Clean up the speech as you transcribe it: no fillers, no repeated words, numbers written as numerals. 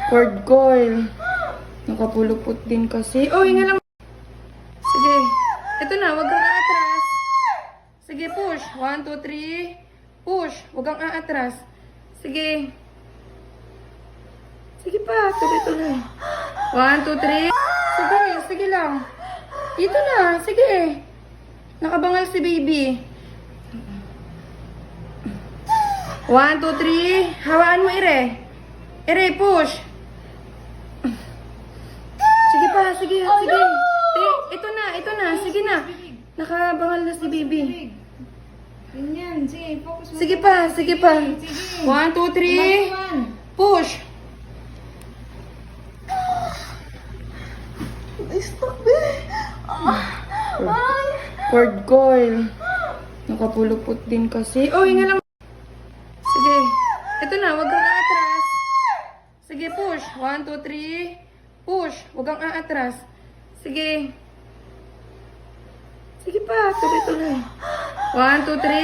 Cord coil. Nakapulupot din kasi. Oh, hinga lang. Sige. Ito na, wag kang aatras. Sige, push. 1, 2, 3. Push. Wag kang aatras. Sige. Sige pa, tuloy-tuloy. 1, 2, 3. Sige, sige lang. Ito na, sige. Nakabangal si baby. 1, 2, 3. Hawaan mo, Ire. Ire, push. Sige pa, sige, sige. Ito na, sige na. Nakabangal na si baby. Ganyan, sige, focus mo. Sige pa, sige pa. Sige. 1, 2, 3. Push. Stop it. Cord coil. Nakapulupot din kasi. Oh, hinga lang. Sige. Ito na, wag kang aatras. Sige, push. 1, 2, 3. Push. Wag kang aatras. Sige. Sige pa, tuloy-tuloy. 1, 2, 3.